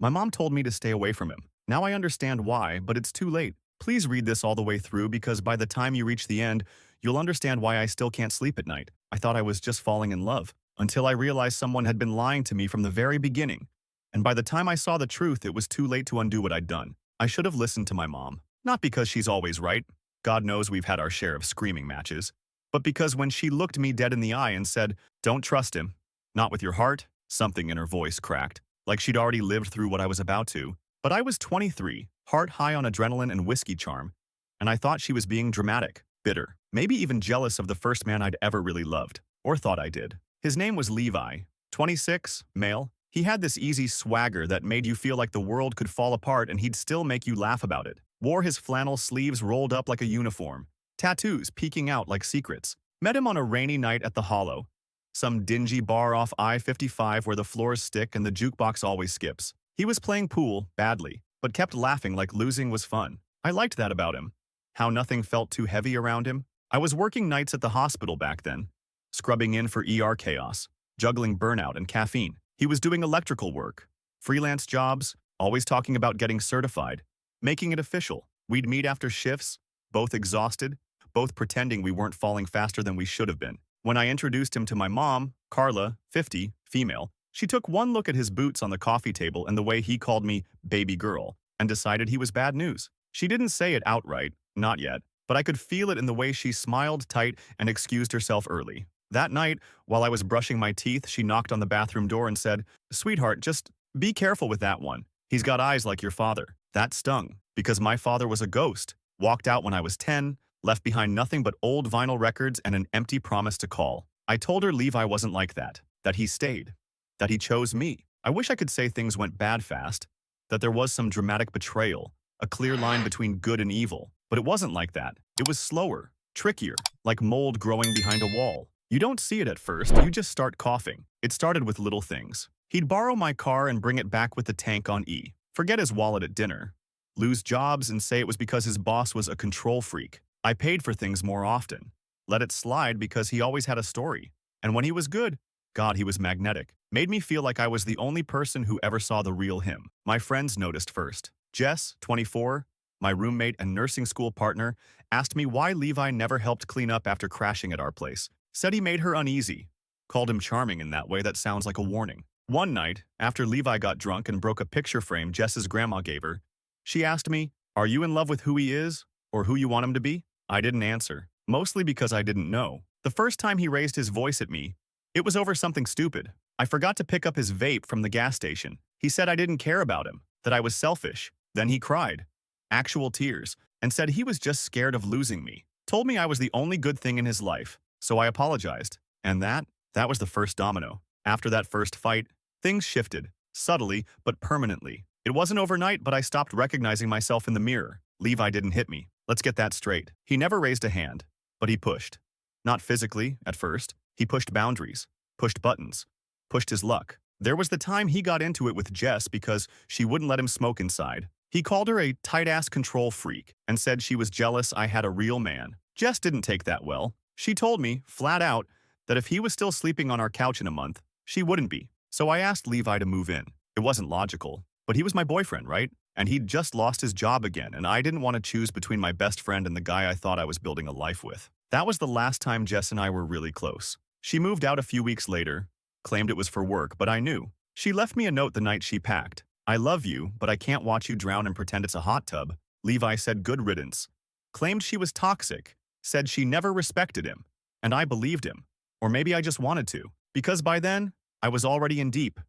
My mom told me to stay away from him. Now I understand why, but it's too late. Please read this all the way through because by the time you reach the end, you'll understand why I still can't sleep at night. I thought I was just falling in love, until I realized someone had been lying to me from the very beginning. And by the time I saw the truth, it was too late to undo what I'd done. I should have listened to my mom. Not because she's always right. God knows we've had our share of screaming matches. But because when she looked me dead in the eye and said, "Don't trust him. Not with your heart," something in her voice cracked, like she'd already lived through what I was about to. But I was 23, heart high on adrenaline and whiskey charm, and I thought she was being dramatic, bitter, maybe even jealous of the first man I'd ever really loved, or thought I did. His name was Levi, 26, male. He had this easy swagger that made you feel like the world could fall apart and he'd still make you laugh about it. Wore his flannel sleeves rolled up like a uniform, tattoos peeking out like secrets. Met him on a rainy night at the Hollow, some dingy bar off I-55 where the floors stick and the jukebox always skips. He was playing pool, badly, but kept laughing like losing was fun. I liked that about him. How nothing felt too heavy around him. I was working nights at the hospital back then, scrubbing in for ER chaos, juggling burnout and caffeine. He was doing electrical work, freelance jobs, always talking about getting certified, making it official. We'd meet after shifts, both exhausted, both pretending we weren't falling faster than we should have been. When I introduced him to my mom, Carla, 50, female, she took one look at his boots on the coffee table and the way he called me baby girl and decided he was bad news. She didn't say it outright, not yet, but I could feel it in the way she smiled tight and excused herself early. That night, while I was brushing my teeth, she knocked on the bathroom door and said, "Sweetheart, just be careful with that one. He's got eyes like your father." That stung, because my father was a ghost, walked out when I was 10, left behind nothing but old vinyl records and an empty promise to call. I told her Levi wasn't like that he stayed, that he chose me. I wish I could say things went bad fast, that there was some dramatic betrayal, a clear line between good and evil, but it wasn't like that. It was slower, trickier, like mold growing behind a wall. You don't see it at first, you just start coughing. It started with little things. He'd borrow my car and bring it back with the tank on E. Forget his wallet at dinner. Lose jobs and say it was because his boss was a control freak. I paid for things more often. Let it slide because he always had a story. And when he was good, God, he was magnetic. Made me feel like I was the only person who ever saw the real him. My friends noticed first. Jess, 24, my roommate and nursing school partner, asked me why Levi never helped clean up after crashing at our place. Said he made her uneasy. Called him charming in that way that sounds like a warning. One night, after Levi got drunk and broke a picture frame Jess's grandma gave her, she asked me, "Are you in love with who he is, or who you want him to be?" I didn't answer, mostly because I didn't know. The first time he raised his voice at me, it was over something stupid. I forgot to pick up his vape from the gas station. He said I didn't care about him, that I was selfish. Then he cried, actual tears, and said he was just scared of losing me. Told me I was the only good thing in his life, so I apologized. And that was the first domino. After that first fight, things shifted, subtly but permanently. It wasn't overnight, but I stopped recognizing myself in the mirror. Levi didn't hit me. Let's get that straight. He never raised a hand, but he pushed. Not physically, at first. He pushed boundaries, pushed buttons, pushed his luck. There was the time he got into it with Jess because she wouldn't let him smoke inside. He called her a tight-ass control freak and said she was jealous I had a real man. Jess didn't take that well. She told me, flat out, that if he was still sleeping on our couch in a month, she wouldn't be. So I asked Levi to move in. It wasn't logical, but he was my boyfriend, right? And he'd just lost his job again, and I didn't want to choose between my best friend and the guy I thought I was building a life with. That was the last time Jess and I were really close. She moved out a few weeks later, claimed it was for work, but I knew. She left me a note the night she packed. "I love you, but I can't watch you drown and pretend it's a hot tub." Levi said good riddance. Claimed she was toxic. Said she never respected him. And I believed him. Or maybe I just wanted to. Because by then, I was already in deep.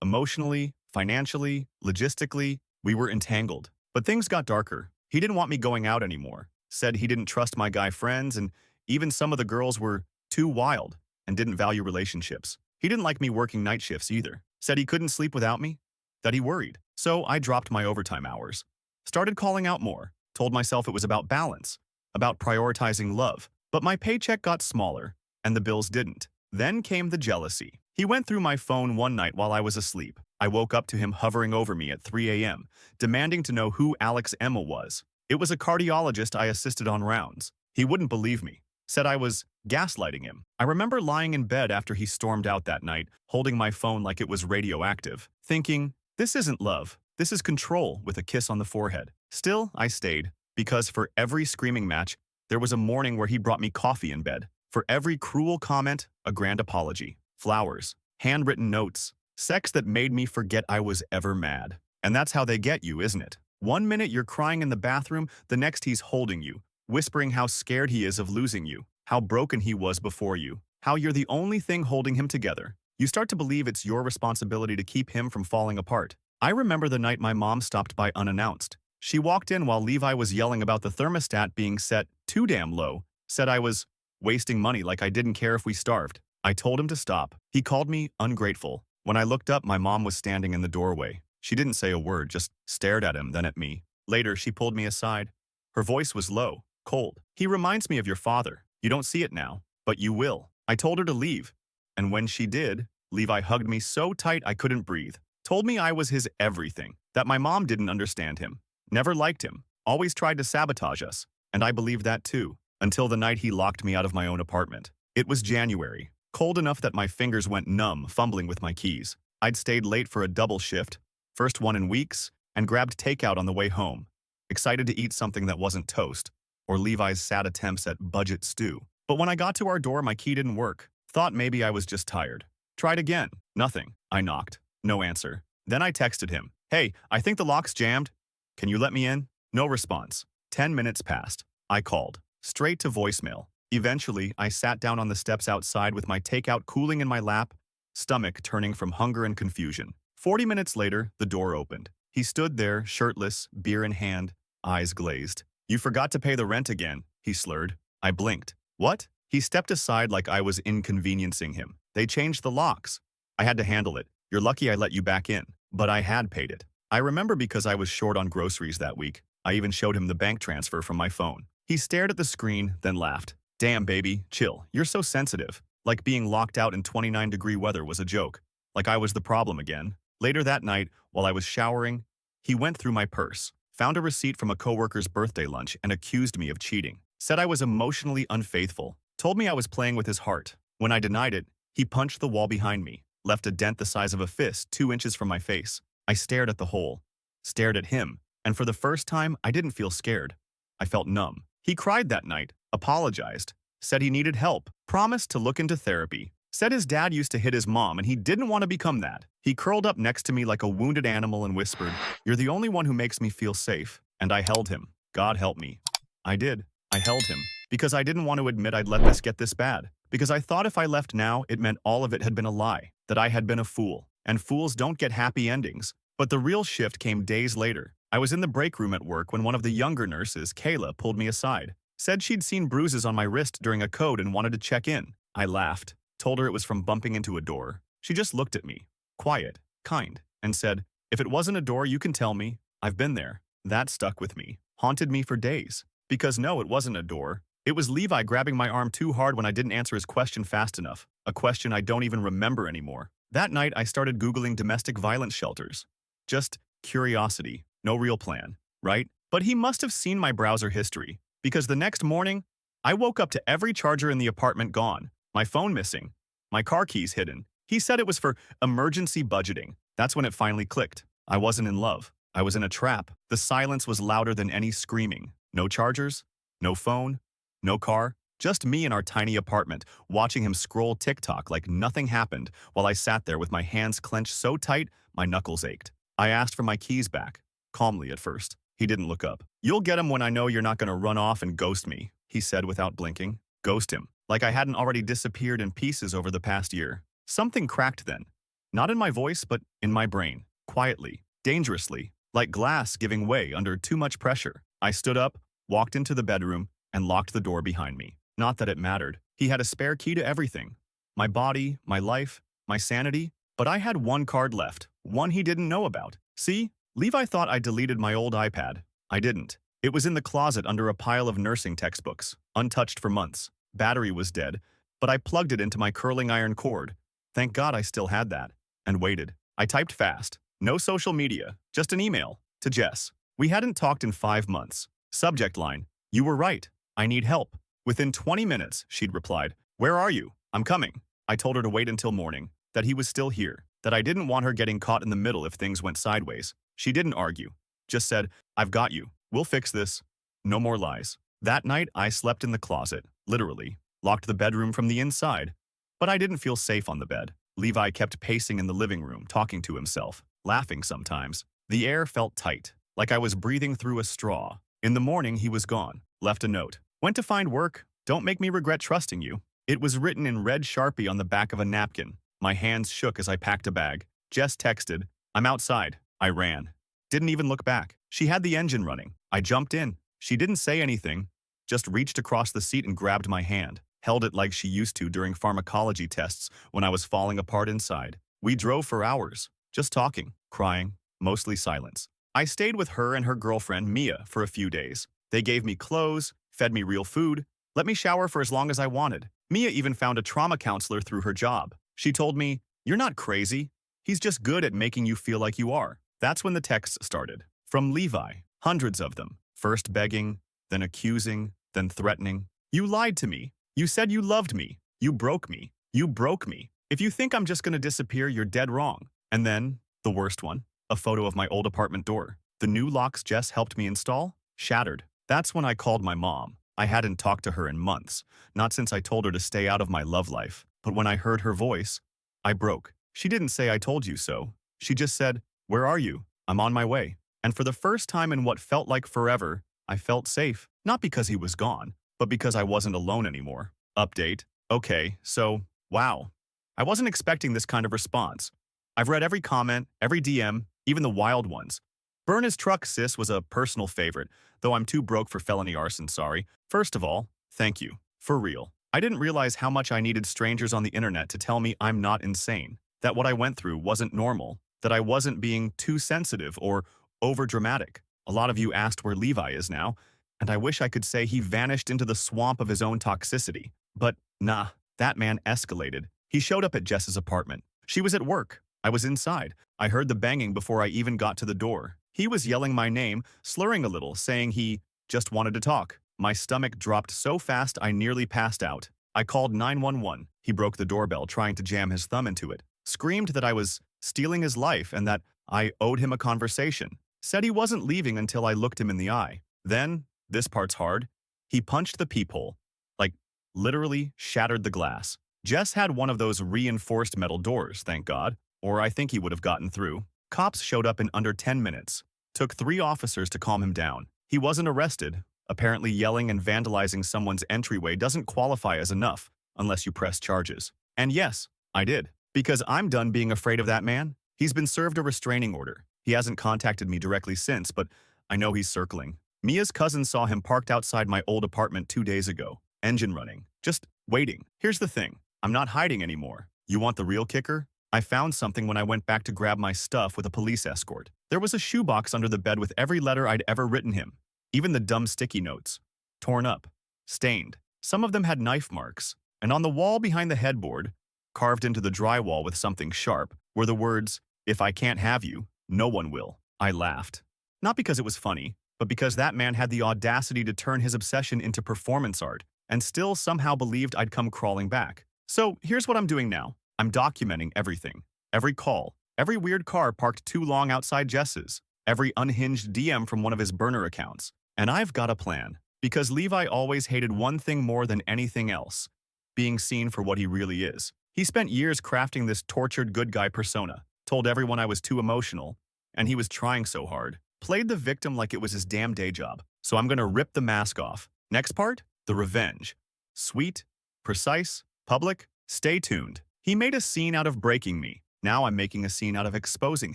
Emotionally, financially, logistically, we were entangled. But things got darker. He didn't want me going out anymore. Said he didn't trust my guy friends, and even some of the girls were too wild and didn't value relationships. He didn't like me working night shifts either. Said he couldn't sleep without me. That he worried. So I dropped my overtime hours. Started calling out more. Told myself it was about balance, about prioritizing love. But my paycheck got smaller, and the bills didn't. Then came the jealousy. He went through my phone one night while I was asleep. I woke up to him hovering over me at 3 a.m., demanding to know who Alex Emma was. It was a cardiologist I assisted on rounds. He wouldn't believe me. Said I was gaslighting him. I remember lying in bed after he stormed out that night, holding my phone like it was radioactive, thinking, This isn't love. This is control with a kiss on the forehead. Still, I stayed, because for every screaming match, there was a morning where he brought me coffee in bed. For every cruel comment, a grand apology. Flowers, handwritten notes, sex that made me forget I was ever mad. And that's how they get you, isn't it? One minute you're crying in the bathroom, the next he's holding you, whispering how scared he is of losing you, how broken he was before you, how you're the only thing holding him together. You start to believe it's your responsibility to keep him from falling apart. I remember the night my mom stopped by unannounced. She walked in while Levi was yelling about the thermostat being set too damn low, said I was wasting money like I didn't care if we starved. I told him to stop. He called me ungrateful. When I looked up, my mom was standing in the doorway. She didn't say a word, just stared at him, then at me. Later, she pulled me aside. Her voice was low, cold. He reminds me of your father. You don't see it now, but you will. I told her to leave. And when she did, Levi hugged me so tight I couldn't breathe. Told me I was his everything, that my mom didn't understand him. Never liked him. Always tried to sabotage us. And I believed that too. Until the night he locked me out of my own apartment. It was January. Cold enough that my fingers went numb, fumbling with my keys. I'd stayed late for a double shift, first one in weeks, and grabbed takeout on the way home. Excited to eat something that wasn't toast, or Levi's sad attempts at budget stew. But when I got to our door, my key didn't work. Thought maybe I was just tired. Tried again. Nothing. I knocked. No answer. Then I texted him. Hey, I think the lock's jammed. Can you let me in? No response. 10 minutes passed. I called. Straight to voicemail. Eventually, I sat down on the steps outside with my takeout cooling in my lap, stomach turning from hunger and confusion. 40 minutes later, the door opened. He stood there, shirtless, beer in hand, eyes glazed. You forgot to pay the rent again, he slurred. I blinked. What? He stepped aside like I was inconveniencing him. They changed the locks. I had to handle it. You're lucky I let you back in. But I had paid it. I remember because I was short on groceries that week. I even showed him the bank transfer from my phone. He stared at the screen, then laughed. Damn, baby, chill. You're so sensitive. Like being locked out in 29-degree weather was a joke. Like I was the problem again. Later that night, while I was showering, he went through my purse, found a receipt from a coworker's birthday lunch, and accused me of cheating. Said I was emotionally unfaithful. Told me I was playing with his heart. When I denied it, he punched the wall behind me, left a dent the size of a fist 2 inches from my face. I stared at the hole, stared at him, and for the first time, I didn't feel scared. I felt numb. He cried that night, apologized, said he needed help, promised to look into therapy, said his dad used to hit his mom and he didn't want to become that. He curled up next to me like a wounded animal and whispered, "You're the only one who makes me feel safe." And I held him. God help me. I did. I held him. Because I didn't want to admit I'd let this get this bad. Because I thought if I left now, it meant all of it had been a lie, that I had been a fool. And fools don't get happy endings. But the real shift came days later. I was in the break room at work when one of the younger nurses, Kayla, pulled me aside. Said she'd seen bruises on my wrist during a code and wanted to check in. I laughed, told her it was from bumping into a door. She just looked at me, quiet, kind, and said, "If it wasn't a door, you can tell me. I've been there." That stuck with me, haunted me for days. Because no, it wasn't a door. It was Levi grabbing my arm too hard when I didn't answer his question fast enough, a question I don't even remember anymore. That night, I started Googling domestic violence shelters. Just curiosity, no real plan, right? But he must have seen my browser history, because the next morning, I woke up to every charger in the apartment gone, my phone missing, my car keys hidden. He said it was for emergency budgeting. That's when it finally clicked. I wasn't in love. I was in a trap. The silence was louder than any screaming. No chargers, no phone, no car, just me in our tiny apartment, watching him scroll TikTok like nothing happened while I sat there with my hands clenched so tight my knuckles ached. I asked for my keys back, calmly at first. He didn't look up. "You'll get him when I know you're not going to run off and ghost me," he said without blinking. Ghost him, like I hadn't already disappeared in pieces over the past year. Something cracked then. Not in my voice, but in my brain. Quietly, dangerously, like glass giving way under too much pressure. I stood up, walked into the bedroom, and locked the door behind me. Not that it mattered. He had a spare key to everything. My body, my life, my sanity. But I had one card left, one he didn't know about. See? Levi thought I deleted my old iPad. I didn't. It was in the closet under a pile of nursing textbooks, untouched for months. Battery was dead, but I plugged it into my curling iron cord. Thank God I still had that. And waited. I typed fast. No social media, just an email. To Jess. We hadn't talked in 5 months. Subject line, "You were right. I need help." Within 20 minutes, she'd replied, "Where are you? I'm coming." I told her to wait until morning, that he was still here. that I didn't want her getting caught in the middle if things went sideways. She didn't argue, just said, "I've got you. We'll fix this." No more lies. That night, I slept in the closet, literally, locked the bedroom from the inside. But I didn't feel safe on the bed. Levi kept pacing in the living room, talking to himself, laughing sometimes. The air felt tight, like I was breathing through a straw. In the morning, he was gone, left a note. "Went to find work. Don't make me regret trusting you." It was written in red Sharpie on the back of a napkin. My hands shook as I packed a bag. Jess texted, "I'm outside." I ran. Didn't even look back. She had the engine running. I jumped in. She didn't say anything, just reached across the seat and grabbed my hand, held it like she used to during pharmacology tests when I was falling apart inside. We drove for hours, just talking, crying, mostly silence. I stayed with her and her girlfriend, Mia, for a few days. They gave me clothes, fed me real food, let me shower for as long as I wanted. Mia even found a trauma counselor through her job. She told me, "You're not crazy. He's just good at making you feel like you are." That's when the texts started. From Levi, hundreds of them. First begging, then accusing, then threatening. "You lied to me. You said you loved me. You broke me. You broke me. If you think I'm just gonna disappear, you're dead wrong." And then, the worst one, a photo of my old apartment door. The new locks Jess helped me install, shattered. That's when I called my mom. I hadn't talked to her in months, not since I told her to stay out of my love life. But when I heard her voice, I broke. She didn't say "I told you so." She just said, "Where are you? I'm on my way." And for the first time in what felt like forever, I felt safe. Not because he was gone, but because I wasn't alone anymore. Update. Okay, so, wow. I wasn't expecting this kind of response. I've read every comment, every DM, even the wild ones. "Burn his truck, sis" was a personal favorite, though I'm too broke for felony arson, sorry. First of all, thank you. For real. I didn't realize how much I needed strangers on the internet to tell me I'm not insane, that what I went through wasn't normal, that I wasn't being too sensitive or overdramatic. A lot of you asked where Levi is now, and I wish I could say he vanished into the swamp of his own toxicity. But nah, that man escalated. He showed up at Jess's apartment. She was at work. I was inside. I heard the banging before I even got to the door. He was yelling my name, slurring a little, saying he just wanted to talk. My stomach dropped so fast I nearly passed out. I called 911. He broke the doorbell, trying to jam his thumb into it. Screamed that I was stealing his life and that I owed him a conversation. Said he wasn't leaving until I looked him in the eye. Then, this part's hard, he punched the peephole. Like, literally shattered the glass. Jess had one of those reinforced metal doors, thank God, or I think he would have gotten through. Cops showed up in under 10 minutes. Took 3 officers to calm him down. He wasn't arrested. Apparently yelling and vandalizing someone's entryway doesn't qualify as enough, unless you press charges. And yes, I did. Because I'm done being afraid of that man. He's been served a restraining order. He hasn't contacted me directly since, but I know he's circling. Mia's cousin saw him parked outside my old apartment 2 days ago. Engine running. Just waiting. Here's the thing. I'm not hiding anymore. You want the real kicker? I found something when I went back to grab my stuff with a police escort. There was a shoebox under the bed with every letter I'd ever written him. Even the dumb sticky notes. Torn up. Stained. Some of them had knife marks. And on the wall behind the headboard, carved into the drywall with something sharp, were the words, "If I can't have you, no one will." I laughed. Not because it was funny, but because that man had the audacity to turn his obsession into performance art and still somehow believed I'd come crawling back. So here's what I'm doing now. I'm documenting everything. Every call, every weird car parked too long outside Jess's, every unhinged DM from one of his burner accounts. And I've got a plan. Because Levi always hated one thing more than anything else. Being seen for what he really is. He spent years crafting this tortured good guy persona. Told everyone I was too emotional. And he was trying so hard. Played the victim like it was his damn day job. So I'm gonna rip the mask off. Next part? The revenge. Sweet, precise, public. Stay tuned. He made a scene out of breaking me. Now I'm making a scene out of exposing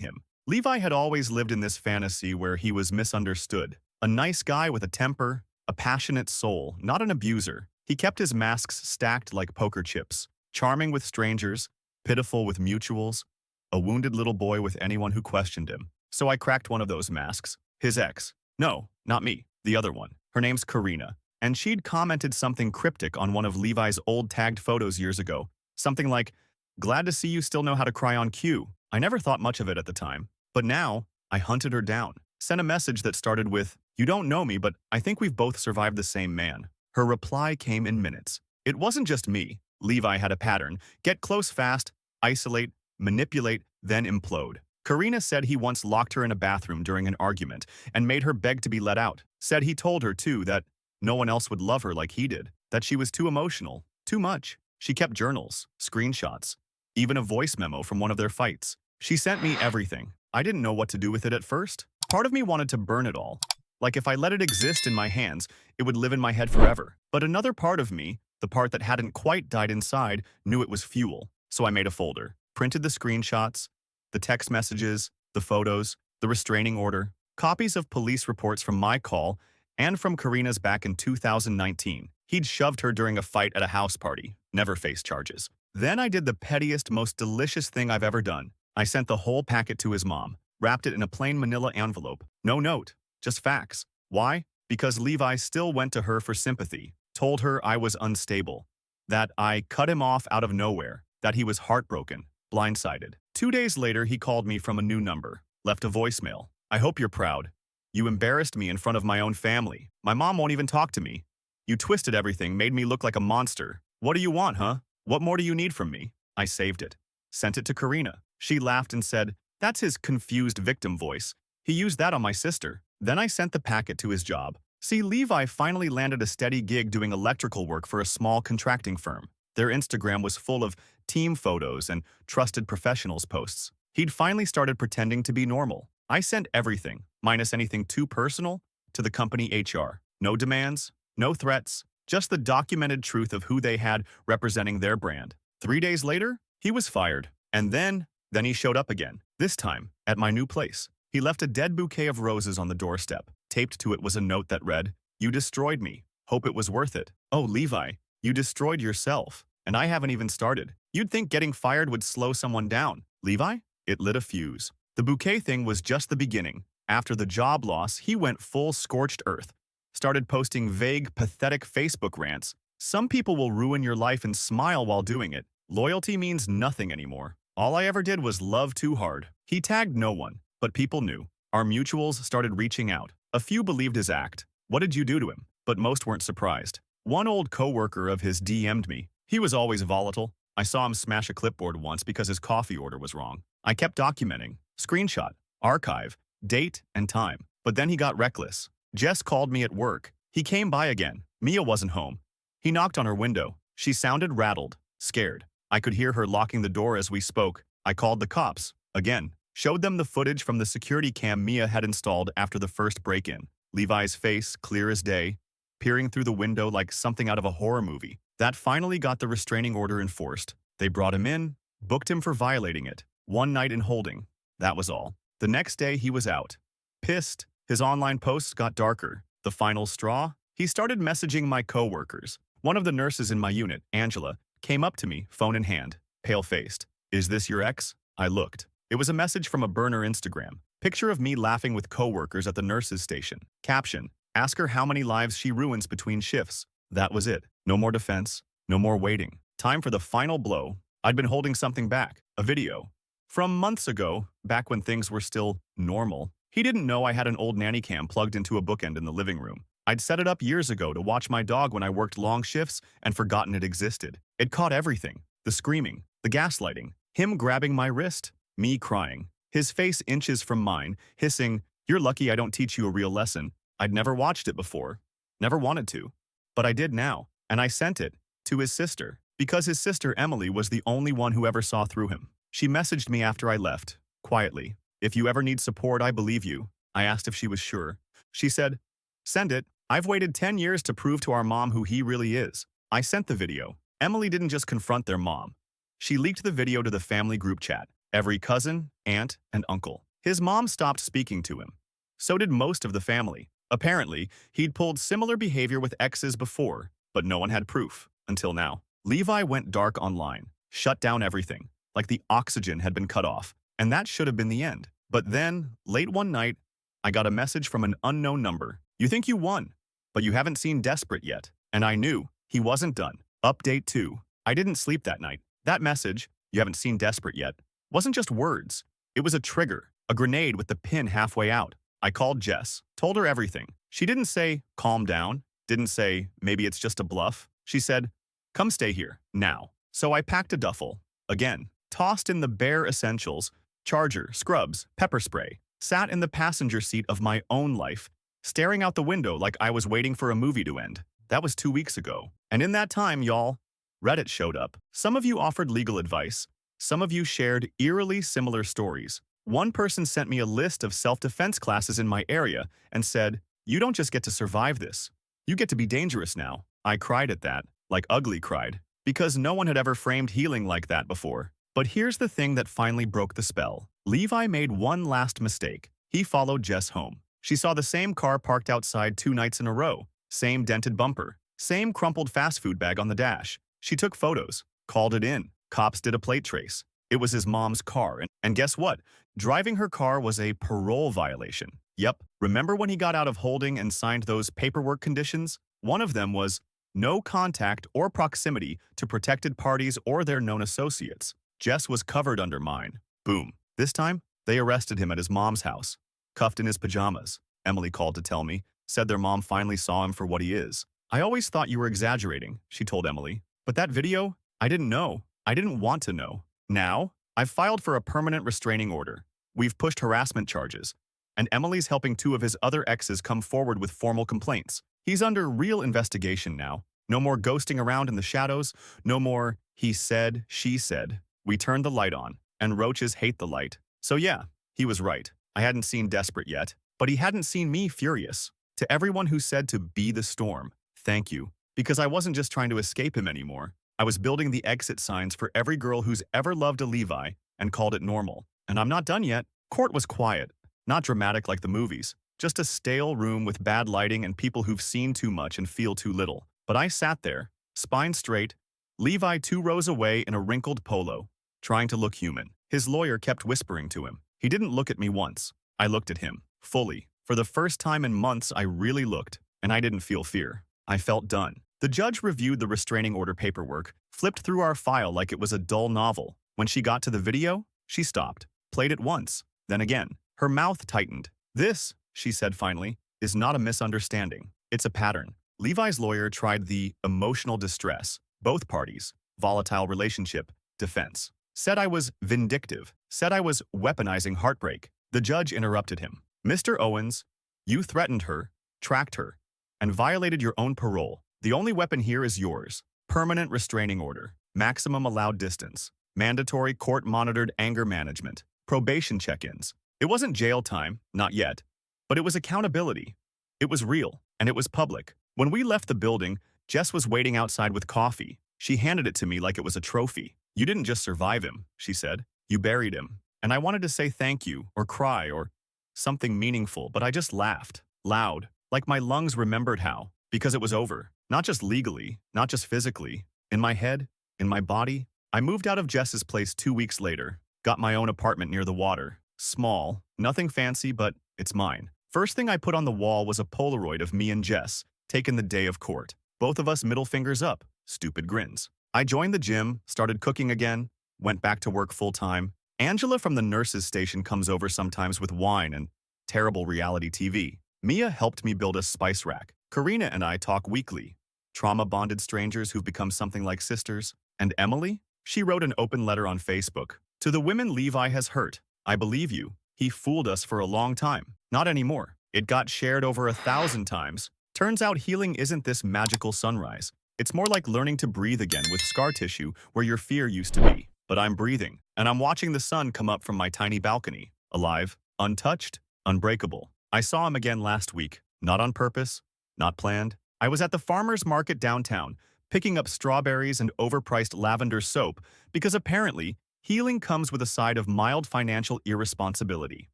him. Levi had always lived in this fantasy where he was misunderstood. A nice guy with a temper, a passionate soul, not an abuser. He kept his masks stacked like poker chips. Charming with strangers, pitiful with mutuals, a wounded little boy with anyone who questioned him. So I cracked one of those masks. His ex. No, not me. The other one. Her name's Karina. And she'd commented something cryptic on one of Levi's old tagged photos years ago. Something like, "Glad to see you still know how to cry on cue." I never thought much of it at the time. But now, I hunted her down. Sent a message that started with, "You don't know me, but I think we've both survived the same man." Her reply came in minutes. It wasn't just me. Levi had a pattern. Get close fast, isolate, manipulate, then implode. Karina said he once locked her in a bathroom during an argument and made her beg to be let out. Said he told her, too, that no one else would love her like he did, that she was too emotional, too much. She kept journals, screenshots, even a voice memo from one of their fights. She sent me everything. I didn't know what to do with it at first. Part of me wanted to burn it all. Like if I let it exist in my hands, it would live in my head forever. But another part of me, the part that hadn't quite died inside, knew it was fuel. So I made a folder, printed the screenshots, the text messages, the photos, the restraining order, copies of police reports from my call and from Karina's back in 2019. He'd shoved her during a fight at a house party, never faced charges. Then I did the pettiest, most delicious thing I've ever done. I sent the whole packet to his mom, wrapped it in a plain manila envelope. No note, just facts. Why? Because Levi still went to her for sympathy, told her I was unstable, that I cut him off out of nowhere, that he was heartbroken, blindsided. 2 days later, he called me from a new number, left a voicemail. I hope you're proud. You embarrassed me in front of my own family. My mom won't even talk to me. You twisted everything, made me look like a monster. What do you want, huh? What more do you need from me? I saved it. Sent it to Karina. She laughed and said, that's his confused victim voice. He used that on my sister. Then I sent the packet to his job. See, Levi finally landed a steady gig doing electrical work for a small contracting firm. Their Instagram was full of team photos and trusted professionals posts. He'd finally started pretending to be normal. I sent everything, minus anything too personal, to the company HR. No demands, no threats, just the documented truth of who they had representing their brand. 3 days later, he was fired. And then he showed up again, this time at my new place. He left a dead bouquet of roses on the doorstep. Taped to it was a note that read, "You destroyed me. Hope it was worth it." Oh, Levi, you destroyed yourself. And I haven't even started. You'd think getting fired would slow someone down. Levi? It lit a fuse. The bouquet thing was just the beginning. After the job loss, he went full scorched earth. Started posting vague, pathetic Facebook rants. Some people will ruin your life and smile while doing it. Loyalty means nothing anymore. All I ever did was love too hard. He tagged no one, but people knew. Our mutuals started reaching out. A few believed his act. What did you do to him? But most weren't surprised. One old coworker of his DM'd me. He was always volatile. I saw him smash a clipboard once because his coffee order was wrong. I kept documenting. Screenshot, archive, date, and time. But then he got reckless. Jess called me at work. He came by again. Mia wasn't home. He knocked on her window. She sounded rattled, scared. I could hear her locking the door as we spoke. I called the cops. Again. Showed them the footage from the security cam Mia had installed after the first break-in. Levi's face, clear as day, peering through the window like something out of a horror movie. That finally got the restraining order enforced. They brought him in, booked him for violating it. 1 night in holding. That was all. The next day, he was out. Pissed, his online posts got darker. The final straw? He started messaging my coworkers. One of the nurses in my unit, Angela, came up to me, phone in hand, pale-faced. "Is this your ex?" I looked. It was a message from a burner Instagram. Picture of me laughing with coworkers at the nurse's station. Caption, "Ask her how many lives she ruins between shifts." That was it. No more defense. No more waiting. Time for the final blow. I'd been holding something back. A video. From months ago, back when things were still normal. He didn't know I had an old nanny cam plugged into a bookend in the living room. I'd set it up years ago to watch my dog when I worked long shifts and forgotten it existed. It caught everything. The screaming, the gaslighting, him grabbing my wrist, me crying, his face inches from mine, hissing, "You're lucky I don't teach you a real lesson." I'd never watched it before. Never wanted to. But I did now. And I sent it to his sister, because his sister Emily was the only one who ever saw through him. She messaged me after I left, quietly. "If you ever need support, I believe you." I asked if she was sure. She said, "Send it. I've waited 10 years to prove to our mom who he really is." I sent the video. Emily didn't just confront their mom. She leaked the video to the family group chat. Every cousin, aunt, and uncle. His mom stopped speaking to him. So did most of the family. Apparently, he'd pulled similar behavior with exes before, but no one had proof, until now. Levi went dark online, shut down everything, like the oxygen had been cut off, and that should have been the end. But then, late one night, I got a message from an unknown number. "You think you won, but you haven't seen Desperate yet." And I knew he wasn't done. Update 2. I didn't sleep that night. That message, "You haven't seen Desperate yet," wasn't just words. It was a trigger, a grenade with the pin halfway out. I called Jess, told her everything. She didn't say, "Calm down," didn't say, "Maybe it's just a bluff." She said, "Come stay here, now." So I packed a duffel. Again, tossed in the bare essentials, charger, scrubs, pepper spray, sat in the passenger seat of my own life, staring out the window like I was waiting for a movie to end. That was 2 weeks ago. And in that time, y'all, Reddit showed up. Some of you offered legal advice. Some of you shared eerily similar stories. One person sent me a list of self-defense classes in my area and said, "You don't just get to survive this. You get to be dangerous now." I cried at that, like ugly cried, because no one had ever framed healing like that before. But here's the thing that finally broke the spell. Levi made one last mistake. He followed Jess home. She saw the same car parked outside 2 nights in a row, same dented bumper, same crumpled fast food bag on the dash. She took photos, called it in. Cops did a plate trace. It was his mom's car, and guess what? Driving her car was a parole violation. Yep, remember when he got out of holding and signed those paperwork conditions? One of them was no contact or proximity to protected parties or their known associates. Jess was covered under mine. Boom. This time, they arrested him at his mom's house, cuffed in his pajamas. Emily called to tell me, said their mom finally saw him for what he is. "I always thought you were exaggerating," she told Emily. "But that video, I didn't know. I didn't want to know. Now, I've filed for a permanent restraining order. We've pushed harassment charges, and Emily's helping 2 of his other exes come forward with formal complaints. He's under real investigation now. No more ghosting around in the shadows. No more he said, she said. We turned the light on, and roaches hate the light. So yeah, he was right. I hadn't seen desperate yet, but he hadn't seen me furious. To everyone who said to be the storm, thank you. Because I wasn't just trying to escape him anymore. I was building the exit signs for every girl who's ever loved a Levi and called it normal. And I'm not done yet. Court was quiet, not dramatic like the movies. Just a stale room with bad lighting and people who've seen too much and feel too little. But I sat there, spine straight, Levi 2 rows away in a wrinkled polo, trying to look human. His lawyer kept whispering to him. He didn't look at me once. I looked at him, fully. For the first time in months, I really looked, and I didn't feel fear. I felt done. The judge reviewed the restraining order paperwork, flipped through our file like it was a dull novel. When she got to the video, she stopped, played it once, then again. Her mouth tightened. "This," she said finally, "is not a misunderstanding. It's a pattern." Levi's lawyer tried the emotional distress, both parties, volatile relationship, defense. Said I was vindictive, said I was weaponizing heartbreak. The judge interrupted him. "Mr. Owens, you threatened her, tracked her, and violated your own parole. The only weapon here is yours. Permanent restraining order, maximum allowed distance, mandatory court-monitored anger management, probation check-ins. It wasn't jail time, not yet, but it was accountability. It was real, and it was public. When we left the building, Jess was waiting outside with coffee. She handed it to me like it was a trophy. "You didn't just survive him," she said. "You buried him." And I wanted to say thank you, or cry, or something meaningful, but I just laughed, loud, like my lungs remembered how, because it was over. Not just legally, not just physically. In my head, in my body. I moved out of Jess's place 2 weeks later, got my own apartment near the water. Small, nothing fancy, but it's mine. First thing I put on the wall was a Polaroid of me and Jess, taken the day of court. Both of us middle fingers up, stupid grins. I joined the gym, started cooking again, went back to work full-time. Angela from the nurses' station comes over sometimes with wine and terrible reality TV. Mia helped me build a spice rack. Karina and I talk weekly. Trauma-bonded strangers who've become something like sisters. And Emily? She wrote an open letter on Facebook. "To the women Levi has hurt, I believe you. He fooled us for a long time. Not anymore." It got shared over 1,000 times. Turns out healing isn't this magical sunrise. It's more like learning to breathe again with scar tissue where your fear used to be. But I'm breathing, and I'm watching the sun come up from my tiny balcony. Alive, untouched, unbreakable. I saw him again last week. Not on purpose, not planned. I was at the farmer's market downtown, picking up strawberries and overpriced lavender soap because apparently healing comes with a side of mild financial irresponsibility.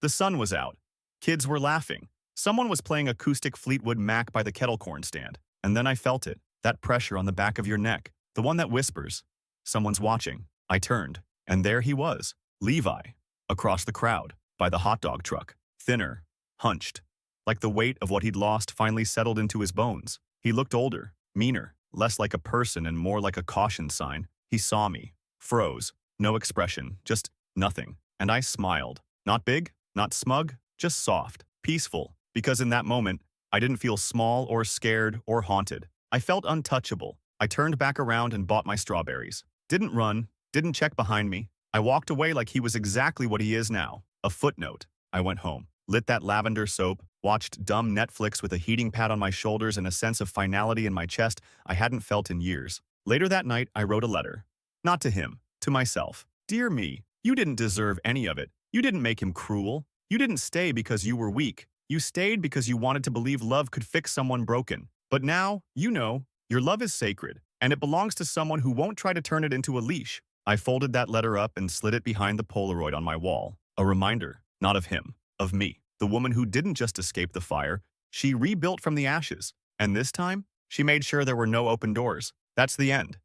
The sun was out. Kids were laughing. Someone was playing acoustic Fleetwood Mac by the kettle corn stand. And then I felt it, that pressure on the back of your neck, the one that whispers, "Someone's watching." I turned, and there he was, Levi, across the crowd, by the hot dog truck, thinner, hunched, like the weight of what he'd lost finally settled into his bones. He looked older, meaner, less like a person and more like a caution sign. He saw me, froze, no expression, just nothing. And I smiled. Not big, not smug, just soft, peaceful, because in that moment, I didn't feel small or scared or haunted. I felt untouchable. I turned back around and bought my strawberries. Didn't run, didn't check behind me. I walked away like he was exactly what he is now, a footnote. I went home, lit that lavender soap, watched dumb Netflix with a heating pad on my shoulders and a sense of finality in my chest I hadn't felt in years. Later that night, I wrote a letter. Not to him, to myself. Dear me, you didn't deserve any of it. You didn't make him cruel. You didn't stay because you were weak. You stayed because you wanted to believe love could fix someone broken. But now, you know, your love is sacred, and it belongs to someone who won't try to turn it into a leash. I folded that letter up and slid it behind the Polaroid on my wall. A reminder, not of him, of me. The woman who didn't just escape the fire, she rebuilt from the ashes. And this time, she made sure there were no open doors. That's the end.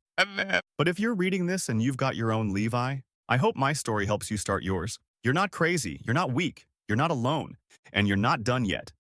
But if you're reading this and you've got your own Levi, I hope my story helps you start yours. You're not crazy, you're not weak, you're not alone, and you're not done yet.